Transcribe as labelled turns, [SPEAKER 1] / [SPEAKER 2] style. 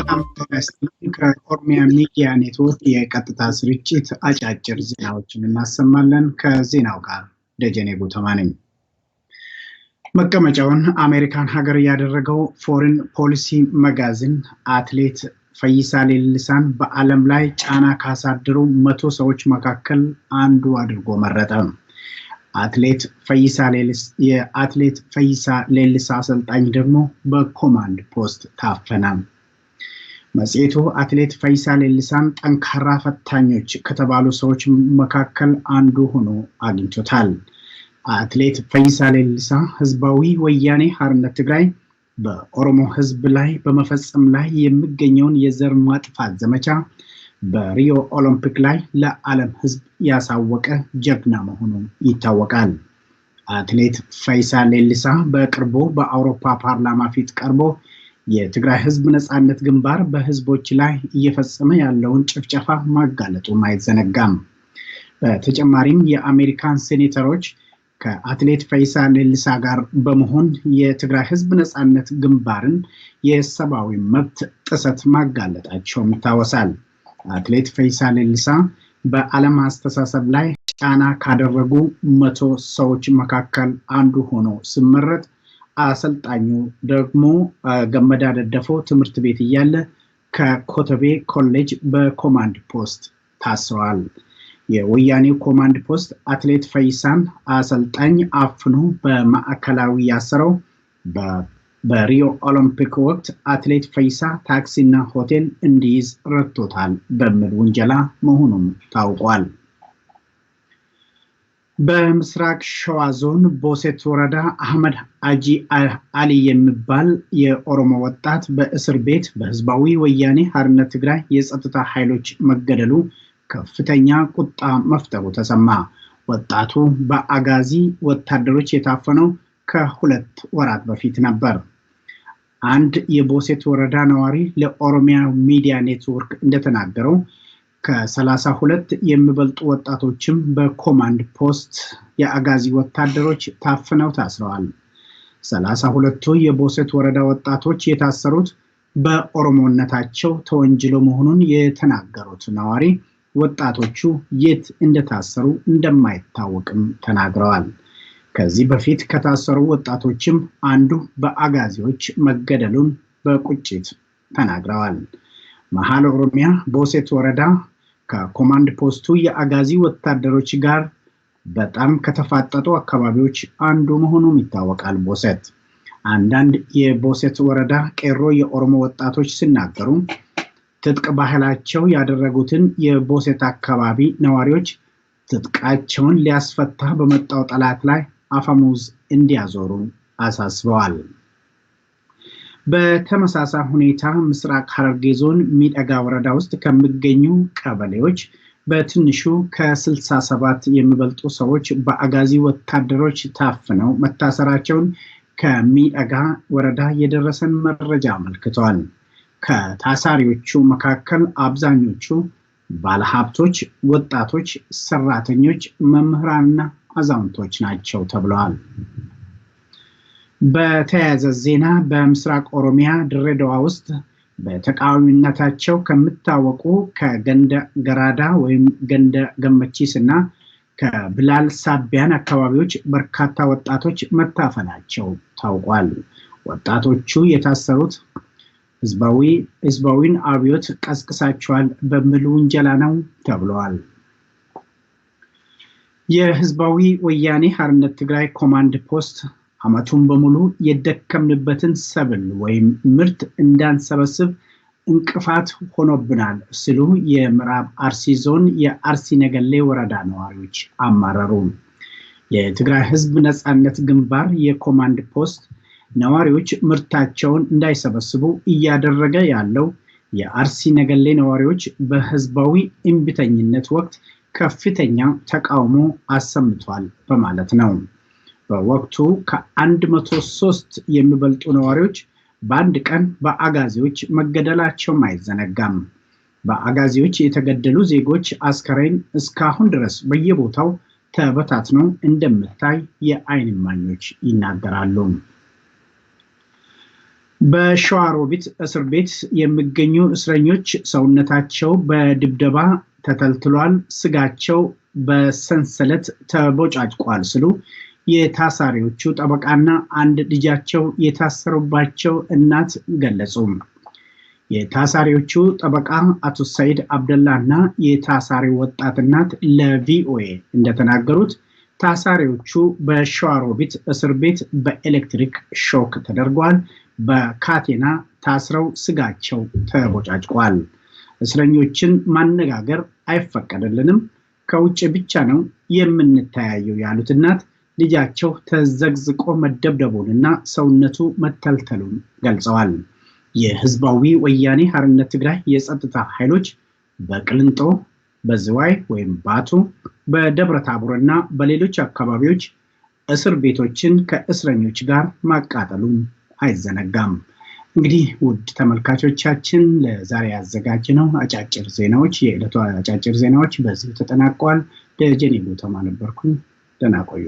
[SPEAKER 1] ሰላም ጤና ይስጥልኝ። ከኦሮሚያ ሚዲያ ኔትወርክ የቀጥታ ስርጭት አጫጭር ዜናዎችን እናሰማለን። ከዜናው ጋር ደጀኔ ጉተማ ነኝ። መቀመጫውን አሜሪካን ሀገር ያደረገው ፎሬን ፖሊሲ መጋዚን አትሌት ፈይሳ ሌሊሳን በዓለም ላይ ጫና ካሳደሩ 100 ሰዎች መካከል አንዱ አድርጎ መረጠ። የአትሌት ፈይሳ ሌሊሳ አሰልጣኝ ደግሞ በኮማንድ ፖስት ታፈነ። መጽሔቱ አትሌት ፈይሳ ሌሊሳን ጠንካራ ፈታኞች ከተባሉ ሰዎች መካከል አንዱ ሆኖ አግኝቶታል። አትሌት ፈይሳ ሌሊሳ ህዝባዊ ወያኔ ሓርነት ትግራይ በኦሮሞ ህዝብ ላይ በመፈጸም ላይ የሚገኘውን የዘር ማጥፋት ዘመቻ በሪዮ ኦሎምፒክ ላይ ለዓለም ህዝብ ያሳወቀ ጀግና መሆኑ ይታወቃል። አትሌት ፈይሳ ሌሊሳ በቅርቡ በአውሮፓ ፓርላማ ፊት ቀርቦ የትግራይ ህዝብ ነፃነት ግንባር በህዝቦች ላይ እየፈጸመ ያለውን ጭፍጨፋ ማጋለጡም አይዘነጋም። በተጨማሪም የአሜሪካን ሴኔተሮች ከአትሌት ፈይሳ ሌሊሳ ጋር በመሆን የትግራይ ህዝብ ነፃነት ግንባርን የሰብአዊ መብት ጥሰት ማጋለጣቸውም ይታወሳል። አትሌት ፈይሳ ሌሊሳ በዓለም አስተሳሰብ ላይ ጫና ካደረጉ 100 ሰዎች መካከል አንዱ ሆኖ ሲመረጥ፣ አሰልጣኙ ደግሞ ገመዳ ደደፎ ትምህርት ቤት እያለ ከኮተቤ ኮሌጅ በኮማንድ ፖስት ታስረዋል። የወያኔው ኮማንድ ፖስት አትሌት ፈይሳን አሰልጣኝ አፍኖ በማዕከላዊ ያሰረው በሪዮ ኦሎምፒክ ወቅት አትሌት ፈይሳ ታክሲና ሆቴል እንዲይዝ ረድቶታል በሚል ውንጀላ መሆኑም ታውቋል። በምስራቅ ሸዋ ዞን ቦሴት ወረዳ አህመድ አጂ አሊ የሚባል የኦሮሞ ወጣት በእስር ቤት በህዝባዊ ወያኔ ሓርነት ትግራይ የጸጥታ ኃይሎች መገደሉ ከፍተኛ ቁጣ መፍጠሩ ተሰማ። ወጣቱ በአጋዚ ወታደሮች የታፈነው ከ2 ወራት በፊት ነበር። አንድ የቦሴት ወረዳ ነዋሪ ለኦሮሚያ ሚዲያ ኔትወርክ እንደተናገረው ከ32 የሚበልጡ ወጣቶችም በኮማንድ ፖስት የአጋዚ ወታደሮች ታፍነው ታስረዋል። 32ቱ የቦሴት ወረዳ ወጣቶች የታሰሩት በኦሮሞነታቸው ተወንጅለው መሆኑን የተናገሩት ነዋሪ ወጣቶቹ የት እንደታሰሩ እንደማይታወቅም ተናግረዋል። ከዚህ በፊት ከታሰሩ ወጣቶችም አንዱ በአጋዚዎች መገደሉን በቁጭት ተናግረዋል። መሀል ኦሮሚያ ቦሴት ወረዳ ከኮማንድ ፖስቱ የአጋዚ ወታደሮች ጋር በጣም ከተፋጠጡ አካባቢዎች አንዱ መሆኑም ይታወቃል። ቦሴት አንዳንድ የቦሴት ወረዳ ቄሮ የኦሮሞ ወጣቶች ሲናገሩ ትጥቅ ባህላቸው ያደረጉትን የቦሴት አካባቢ ነዋሪዎች ትጥቃቸውን ሊያስፈታ በመጣው ጠላት ላይ አፈሙዝ እንዲያዞሩ አሳስበዋል። በተመሳሳይ ሁኔታ ምስራቅ ሐረርጌ ዞን ሚደጋ ወረዳ ውስጥ ከሚገኙ ቀበሌዎች በትንሹ ከ67 የሚበልጡ ሰዎች በአጋዚ ወታደሮች ታፍነው መታሰራቸውን ከሚደጋ ወረዳ የደረሰን መረጃ አመልክቷል። ከታሳሪዎቹ መካከል አብዛኞቹ ባለሀብቶች፣ ወጣቶች፣ ሰራተኞች፣ መምህራንና አዛውንቶች ናቸው ተብለዋል። በተያያዘ ዜና በምስራቅ ኦሮሚያ ድሬዳዋ ውስጥ በተቃዋሚነታቸው ከሚታወቁ ከገንደ ገራዳ ወይም ገንደ ገመቺስ እና ከብላል ሳቢያን አካባቢዎች በርካታ ወጣቶች መታፈናቸው ታውቋል። ወጣቶቹ የታሰሩት ህዝባዊን አብዮት ቀስቅሳቸዋል በሚል ውንጀላ ነው ተብለዋል። የህዝባዊ ወያኔ ሓርነት ትግራይ ኮማንድ ፖስት አመቱን በሙሉ የደከምንበትን ሰብል ወይም ምርት እንዳንሰበስብ እንቅፋት ሆኖብናል ሲሉ የምዕራብ አርሲ ዞን የአርሲ ነገሌ ወረዳ ነዋሪዎች አማረሩ። የትግራይ ህዝብ ነፃነት ግንባር የኮማንድ ፖስት ነዋሪዎች ምርታቸውን እንዳይሰበስቡ እያደረገ ያለው የአርሲ ነገሌ ነዋሪዎች በህዝባዊ እምቢተኝነት ወቅት ከፍተኛ ተቃውሞ አሰምቷል በማለት ነው። በወቅቱ ከ103 የሚበልጡ ነዋሪዎች በአንድ ቀን በአጋዚዎች መገደላቸውም አይዘነጋም። በአጋዚዎች የተገደሉ ዜጎች አስከሬን እስካሁን ድረስ በየቦታው ተበታትኖ እንደምታይ የዓይን እማኞች ይናገራሉ። በሸዋሮቢት እስር ቤት የሚገኙ እስረኞች ሰውነታቸው በድብደባ ተተልትሏል፣ ስጋቸው በሰንሰለት ተቦጫጭቋል ሲሉ የታሳሪዎቹ ጠበቃና አንድ ልጃቸው የታሰሩባቸው እናት ገለጹ። የታሳሪዎቹ ጠበቃ አቶ ሰይድ አብደላና የታሳሪው ወጣት እናት ለቪኦኤ እንደተናገሩት ታሳሪዎቹ በሸዋሮቢት እስር ቤት በኤሌክትሪክ ሾክ ተደርጓል፣ በካቴና ታስረው ስጋቸው ተቦጫጭቋል። እስረኞችን ማነጋገር አይፈቀድልንም፣ ከውጭ ብቻ ነው የምንተያየው ያሉት እናት ልጃቸው ተዘግዝቆ መደብደቡንና ሰውነቱ መተልተሉን ገልጸዋል። የህዝባዊ ወያኔ ሓርነት ትግራይ የጸጥታ ኃይሎች በቅልንጦ፣ በዝዋይ ወይም ባቱ፣ በደብረታቦርና በሌሎች አካባቢዎች እስር ቤቶችን ከእስረኞች ጋር ማቃጠሉን አይዘነጋም። እንግዲህ ውድ ተመልካቾቻችን ለዛሬ ያዘጋጀነው አጫጭር ዜናዎች የዕለቱ አጫጭር ዜናዎች በዚህ ተጠናቀዋል። ደጀኔ ጉተማ ነበርኩኝ። ደህና ቆዩ።